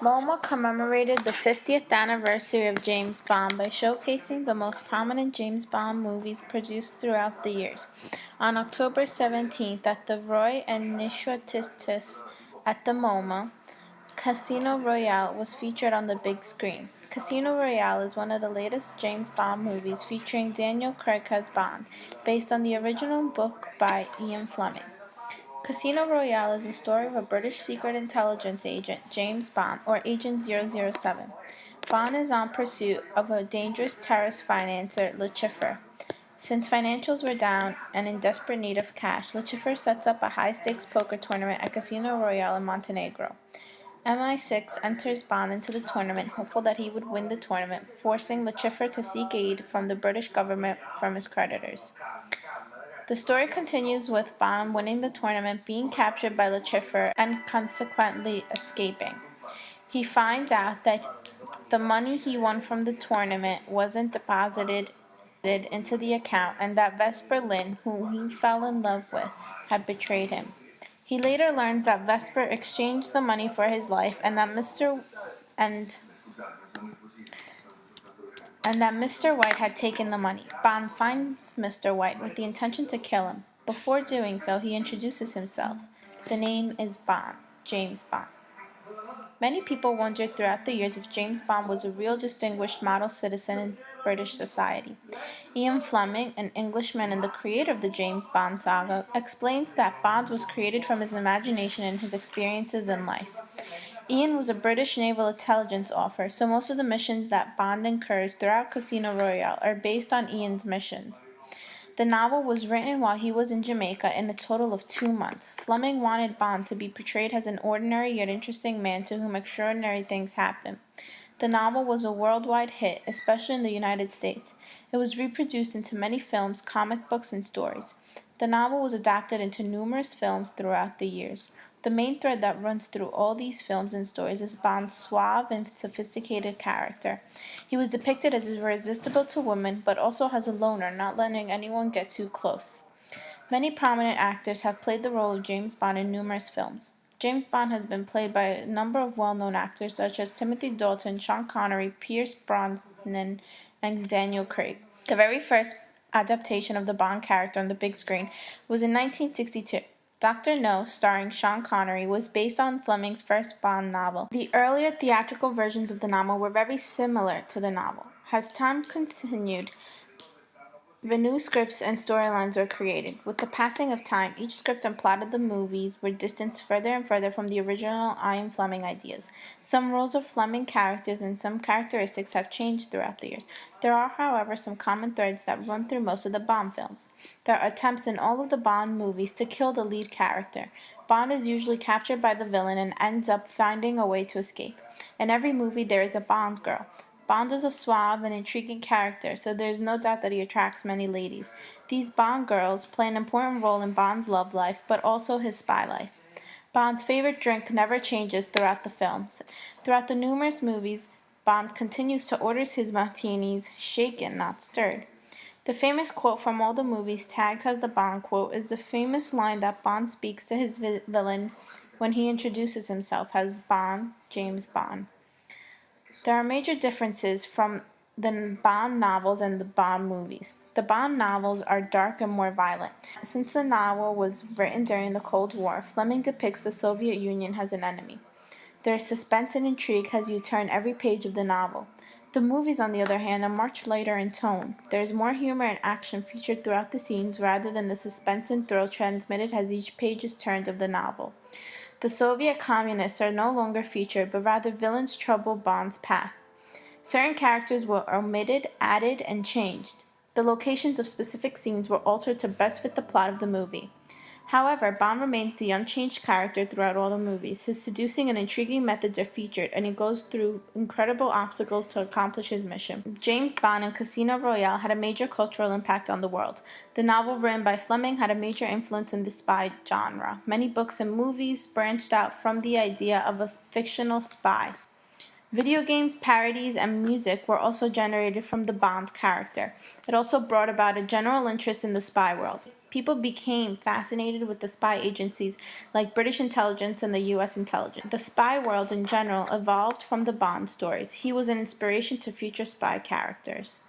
MoMA commemorated the 50th anniversary of James Bond by showcasing the most prominent James Bond movies produced throughout the years. On October 17th, at the Roy and Nishuatitis at the MoMA, Casino Royale was featured on the big screen. Casino Royale is one of the latest James Bond movies featuring Daniel Craig as Bond, based on the original book by Ian Fleming. Casino Royale is the story of a British secret intelligence agent, James Bond, or Agent 007. Bond is on pursuit of a dangerous terrorist financer, Lucifer. Since financials were down and in desperate need of cash, Lucifer sets up a high-stakes poker tournament at Casino Royale in Montenegro. MI6 enters Bond into the tournament, hopeful that he would win the tournament, forcing Lucifer to seek aid from the British government from his creditors. The story continues with Bond winning the tournament, being captured by Lucifer, and consequently escaping. He finds out that the money he won from the tournament wasn't deposited into the account, and that Vesper Lynd, whom he fell in love with, had betrayed him. He later learns that Vesper exchanged the money for his life, and that Mr. White had taken the money. Bond finds Mr. White with the intention to kill him. Before doing so, he introduces himself. The name is Bond, James Bond. Many people wondered throughout the years if James Bond was a real distinguished model citizen in British society. Ian Fleming, an Englishman and the creator of the James Bond saga, explains that Bond was created from his imagination and his experiences in life. Ian was a British naval intelligence officer, so most of the missions that Bond incurs throughout Casino Royale are based on Ian's missions. The novel was written while he was in Jamaica in a total of 2 months. Fleming wanted Bond to be portrayed as an ordinary yet interesting man to whom extraordinary things happen. The novel was a worldwide hit, especially in the United States. It was reproduced into many films, comic books, and stories. The novel was adapted into numerous films throughout the years. The main thread that runs through all these films and stories is Bond's suave and sophisticated character. He was depicted as irresistible to women, but also as a loner, not letting anyone get too close. Many prominent actors have played the role of James Bond in numerous films. James Bond has been played by a number of well-known actors such as Timothy Dalton, Sean Connery, Pierce Brosnan, and Daniel Craig. The very first adaptation of the Bond character on the big screen was in 1962. Dr. No, starring Sean Connery, was based on Fleming's first Bond novel. The earlier theatrical versions of the novel were very similar to the novel. As time continued, the new scripts and storylines were created. With the passing of time, each script and plot of the movies were distanced further and further from the original Ian Fleming ideas. Some roles of Fleming characters and some characteristics have changed throughout the years. There are, however, some common threads that run through most of the Bond films. There are attempts in all of the Bond movies to kill the lead character. Bond is usually captured by the villain and ends up finding a way to escape. In every movie, there is a Bond girl. Bond is a suave and intriguing character, so there is no doubt that he attracts many ladies. These Bond girls play an important role in Bond's love life, but also his spy life. Bond's favorite drink never changes throughout the films. Throughout the numerous movies, Bond continues to order his martinis shaken, not stirred. The famous quote from all the movies tagged as the Bond quote is the famous line that Bond speaks to his villain when he introduces himself as Bond, James Bond. There are major differences from the Bond novels and the Bond movies. The Bond novels are dark and more violent. Since the novel was written during the Cold War, Fleming depicts the Soviet Union as an enemy. There is suspense and intrigue as you turn every page of the novel. The movies, on the other hand, are much lighter in tone. There is more humor and action featured throughout the scenes rather than the suspense and thrill transmitted as each page is turned of the novel. The Soviet communists are no longer featured, but rather villains trouble Bond's path. Certain characters were omitted, added, and changed. The locations of specific scenes were altered to best fit the plot of the movie. However, Bond remains the unchanged character throughout all the movies. His seducing and intriguing methods are featured, and he goes through incredible obstacles to accomplish his mission. James Bond and Casino Royale had a major cultural impact on the world. The novel written by Fleming had a major influence in the spy genre. Many books and movies branched out from the idea of a fictional spy. Video games, parodies, and music were also generated from the Bond character. It also brought about a general interest in the spy world. People became fascinated with the spy agencies like British intelligence and the US intelligence. The spy world in general evolved from the Bond stories. He was an inspiration to future spy characters.